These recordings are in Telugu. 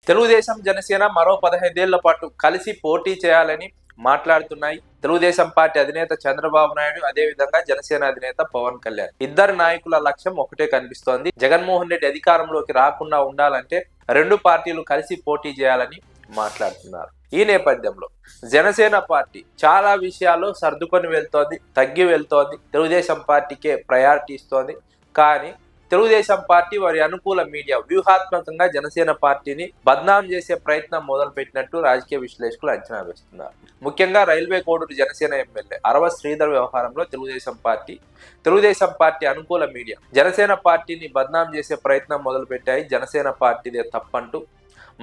తెలుగుదేశం జనసేన మరో 15 ఏళ్ల పాటు కలిసి పోటీ చేయాలని మాట్లాడుతున్నాయి. తెలుగుదేశం పార్టీ అధినేత చంద్రబాబు నాయుడు, అదేవిధంగా జనసేన అధినేత పవన్ కళ్యాణ్. ఇద్దరు నాయకుల లక్ష్యం ఒకటే కనిపిస్తోంది. జగన్మోహన్ రెడ్డి అధికారంలోకి రాకుండా ఉండాలంటే రెండు పార్టీలు కలిసి పోటీ చేయాలని మాట్లాడుతున్నారు. ఈ నేపథ్యంలో జనసేన పార్టీ చాలా విషయాల్లో సర్దుకొని వెళ్తోంది, తగ్గి వెళ్తోంది. తెలుగుదేశం పార్టీకే ప్రయారిటీ ఇస్తోంది. కానీ తెలుగుదేశం పార్టీ వారి అనుకూల మీడియా వ్యూహాత్మకంగా జనసేన పార్టీని బద్నాం చేసే ప్రయత్నం మొదలుపెట్టినట్టు రాజకీయ విశ్లేషకులు అంచనా వేస్తున్నారు. ముఖ్యంగా రైల్వే కోడూరు జనసేన ఎమ్మెల్యే అరవ శ్రీధర్ వ్యవహారంలో తెలుగుదేశం పార్టీ అనుకూల మీడియా జనసేన పార్టీని బద్నాం చేసే ప్రయత్నం మొదలుపెట్టాయి. జనసేన పార్టీదే తప్పంటూ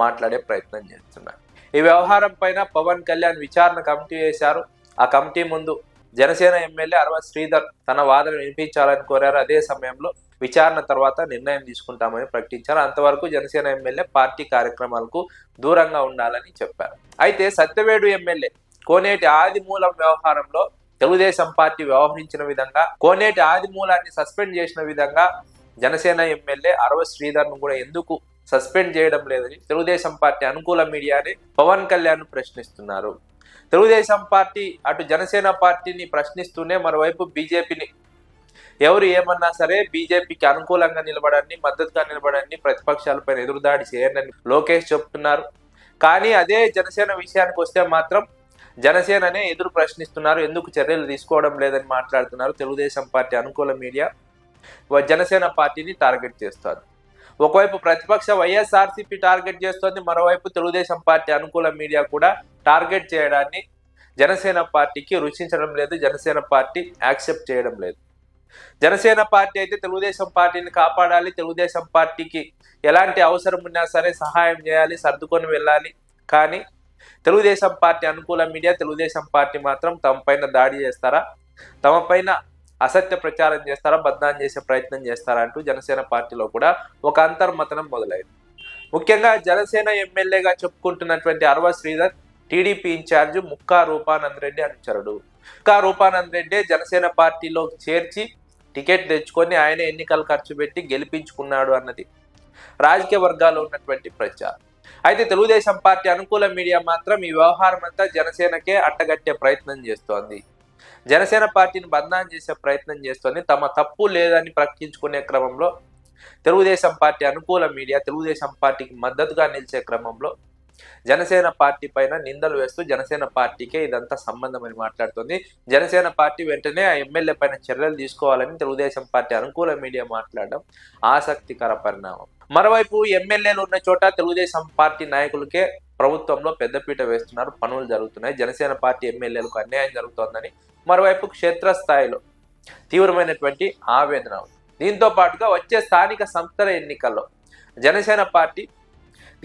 మాట్లాడే ప్రయత్నం చేస్తున్నారు. ఈ వ్యవహారం పైన పవన్ కళ్యాణ్ విచారణ కమిటీ వేశారు. ఆ కమిటీ ముందు జనసేన ఎమ్మెల్యే అరవ శ్రీధర్ తన వాదన వినిపించాలని కోరారు. అదే సమయంలో విచారణ తర్వాత నిర్ణయం తీసుకుంటామని ప్రకటించారు. అంతవరకు జనసేన ఎమ్మెల్యే పార్టీ కార్యక్రమాలకు దూరంగా ఉండాలని చెప్పారు. అయితే సత్యవేడు ఎమ్మెల్యే కోనేటి ఆదిమూలం వ్యవహారంలో తెలుగుదేశం పార్టీ వ్యవహరించిన విధంగా, కోనేటి ఆదిమూలాన్ని సస్పెండ్ చేసిన విధంగా జనసేన ఎమ్మెల్యే అరవ శ్రీధర్ ను కూడా ఎందుకు సస్పెండ్ చేయడం లేదని తెలుగుదేశం పార్టీ అనుకూల మీడియాని పవన్ కళ్యాణ్ ప్రశ్నిస్తున్నారు. తెలుగుదేశం పార్టీ అటు జనసేన పార్టీని ప్రశ్నిస్తూనే మరోవైపు బీజేపీని ఎవరు ఏమన్నా సరే బీజేపీకి అనుకూలంగా నిలబడండి, మద్దతుగా నిలబడండి, ప్రతిపక్షాలపైన ఎదురుదాడి చేయండి లోకేష్ చెప్తున్నారు. కానీ అదే జనసేన విషయానికి వస్తే మాత్రం జనసేననే ఎదురు ప్రశ్నిస్తున్నారు. ఎందుకు చర్యలు తీసుకోవడం లేదని మాట్లాడుతున్నారు. తెలుగుదేశం పార్టీ అనుకూల మీడియా జనసేన పార్టీని టార్గెట్ చేస్తారు. ఒకవైపు ప్రతిపక్ష వైఎస్ఆర్సీపీ టార్గెట్ చేస్తోంది, మరోవైపు తెలుగుదేశం పార్టీ అనుకూల మీడియా కూడా టార్గెట్ చేయడాన్ని జనసేన పార్టీకి రుచించడం లేదు. జనసేన పార్టీ యాక్సెప్ట్ చేయడం లేదు. జనసేన పార్టీ అయితే తెలుగుదేశం పార్టీని కాపాడాలి, తెలుగుదేశం పార్టీకి ఎలాంటి అవసరం ఉన్నా సరే సహాయం చేయాలి, సర్దుకొని వెళ్ళాలి. కానీ తెలుగుదేశం పార్టీ అనుకూల మీడియా, తెలుగుదేశం పార్టీ మాత్రం తమ పైన దాడి చేస్తారా, తమ పైన అసత్య ప్రచారం చేస్తారా, బద్నాం చేసే ప్రయత్నం చేస్తారా అంటూ జనసేన పార్టీలో కూడా ఒక అంతర్మతనం మొదలైంది. ముఖ్యంగా జనసేన ఎమ్మెల్యేగా చెప్పుకుంటున్నటువంటి అరవ శ్రీధర్ టీడీపీ ఇన్ఛార్జ్ ముక్కా రూపానంద్ రెడ్డి అనుచరుడు. ముక్కా రూపానంద్ రెడ్డి జనసేన పార్టీలో చేర్చి టికెట్ తెచ్చుకొని ఆయన ఎన్నికలు ఖర్చు పెట్టి గెలిపించుకున్నాడు అన్నది రాజకీయ వర్గాల్లో ఉన్నటువంటి ప్రచారం. అయితే తెలుగుదేశం పార్టీ అనుకూల మీడియా మాత్రం ఈ వ్యవహారం అంతా జనసేనకే అట్టగట్టే ప్రయత్నం చేస్తోంది. జనసేన పార్టీని బద్నాం చేసే ప్రయత్నం చేస్తోంది. తమ తప్పు లేదని ప్రకటించుకునే క్రమంలో తెలుగుదేశం పార్టీ అనుకూల మీడియా తెలుగుదేశం పార్టీకి మద్దతుగా నిలిచే క్రమంలో జనసేన పార్టీ పైన నిందలు వేస్తూ జనసేన పార్టీకే ఇదంతా సంబంధం అని మాట్లాడుతుంది. జనసేన పార్టీ వెంటనే ఆ ఎమ్మెల్యే పైన చర్యలు తీసుకోవాలని తెలుగుదేశం పార్టీ అనుకూల మీడియా మాట్లాడడం ఆసక్తికర పరిణామం. మరోవైపు ఎమ్మెల్యేలు ఉన్న చోట తెలుగుదేశం పార్టీ నాయకులకే ప్రభుత్వంలో పెద్దపీట వేస్తున్నారు, పనులు జరుగుతున్నాయి. జనసేన పార్టీ ఎమ్మెల్యేలకు అన్యాయం జరుగుతోందని మరోవైపు క్షేత్రస్థాయిలో తీవ్రమైనటువంటి ఆవేదన ఉంది. దీంతో పాటుగా వచ్చే స్థానిక సంస్థల ఎన్నికల్లో జనసేన పార్టీ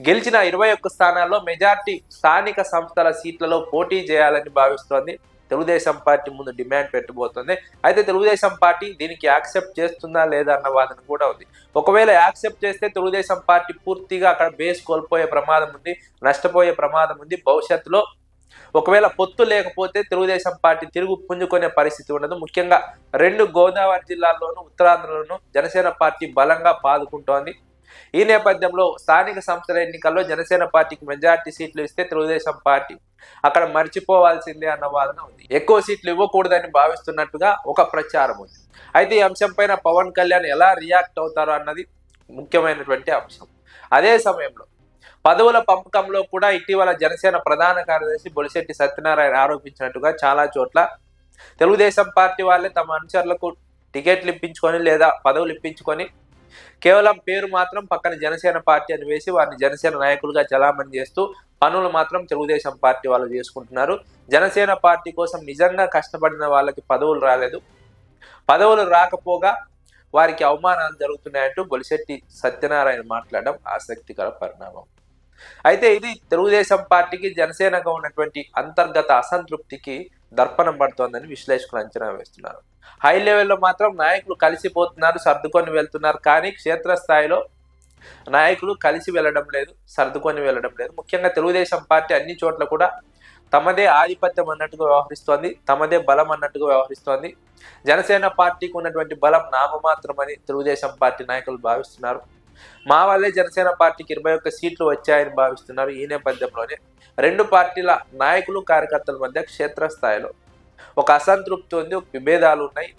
గెలిచిన 21 స్థానాల్లో మెజార్టీ స్థానిక సంస్థల సీట్లలో పోటీ చేయాలని భావిస్తోంది. తెలుగుదేశం పార్టీ ముందు డిమాండ్ పెట్టబోతోంది. అయితే తెలుగుదేశం పార్టీ దీనికి యాక్సెప్ట్ చేస్తుందా లేదా అన్న వాదన కూడా ఉంది. ఒకవేళ యాక్సెప్ట్ చేస్తే తెలుగుదేశం పార్టీ పూర్తిగా అక్కడ బేస్ కోల్పోయే ప్రమాదం ఉంది, నష్టపోయే ప్రమాదం ఉంది. భవిష్యత్తులో ఒకవేళ పొత్తు లేకపోతే తెలుగుదేశం పార్టీ తిరుగు పుంజుకునే పరిస్థితి ఉండదు. ముఖ్యంగా 2 గోదావరి జిల్లాల్లోనూ ఉత్తరాంధ్రలోనూ జనసేన పార్టీ బలంగా పాదుకుంటోంది. ఈ నేపథ్యంలో స్థానిక సంస్థల ఎన్నికల్లో జనసేన పార్టీకి మెజార్టీ సీట్లు ఇస్తే తెలుగుదేశం పార్టీ అక్కడ మర్చిపోవాల్సిందే అన్న వాదన ఉంది. ఎక్కువ సీట్లు ఇవ్వకూడదని భావిస్తున్నట్టుగా ఒక ప్రచారం ఉంది. అయితే ఈ అంశం పైన పవన్ కళ్యాణ్ ఎలా రియాక్ట్ అవుతారో అన్నది ముఖ్యమైనటువంటి అంశం. అదే సమయంలో పదవుల పంపకంలో కూడా ఇటీవల జనసేన ప్రధాన కార్యదర్శి బొలిశెట్టి సత్యనారాయణ ఆరోపించినట్టుగా చాలా చోట్ల తెలుగుదేశం పార్టీ వాళ్ళే తమ అనుచరులకు టికెట్లు ఇప్పించుకొని లేదా పదవులు ఇప్పించుకొని కేవలం పేరు మాత్రం పక్కన జనసేన పార్టీ అని వేసి వారిని జనసేన నాయకులుగా చలామణి చేస్తూ పనులు మాత్రం తెలుగుదేశం పార్టీ వాళ్ళు చేసుకుంటున్నారు. జనసేన పార్టీ కోసం నిజంగా కష్టపడిన వాళ్ళకి పదవులు రాలేదు, పదవులు రాకపోగా వారికి అవమానాలు జరుగుతున్నాయంటూ బొలిశెట్టి సత్యనారాయణ మాట్లాడడం ఆసక్తికర పరిణామం. అయితే ఇది తెలుగుదేశం పార్టీకి జనసేనగా ఉన్నటువంటి అంతర్గత అసంతృప్తికి దర్పణం పడుతోందని విశ్లేషకులు అంచనా వేస్తున్నారు. హై లెవెల్లో మాత్రం నాయకులు కలిసిపోతున్నారు, సర్దుకొని వెళ్తున్నారు. కానీ క్షేత్రస్థాయిలో నాయకులు కలిసి వెళ్ళడం లేదు, సర్దుకొని వెళ్ళడం లేదు. ముఖ్యంగా తెలుగుదేశం పార్టీ అన్ని చోట్ల కూడా తమదే ఆధిపత్యం అన్నట్టుగా వ్యవహరిస్తోంది, తమదే బలం అన్నట్టుగా వ్యవహరిస్తోంది. జనసేన పార్టీకి ఉన్నటువంటి బలం నామమాత్రమని తెలుగుదేశం పార్టీ నాయకులు భావిస్తున్నారు. మా వల్లే జనసేన పార్టీకి 21 సీట్లు వచ్చాయని భావిస్తున్నారు. ఈ నేపథ్యంలోనే రెండు పార్టీల నాయకులు కార్యకర్తల మధ్య క్షేత్రస్థాయిలో ఒక అసంతృప్తి ఉంది, ఒక విభేదాలు ఉన్నాయి.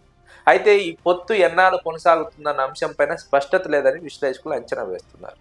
అయితే ఈ పొత్తు ఎన్నాళ్ళు కొనసాగుతుందన్న అంశంపైన స్పష్టత లేదని విశ్లేషకులు అంచనా వేస్తున్నారు.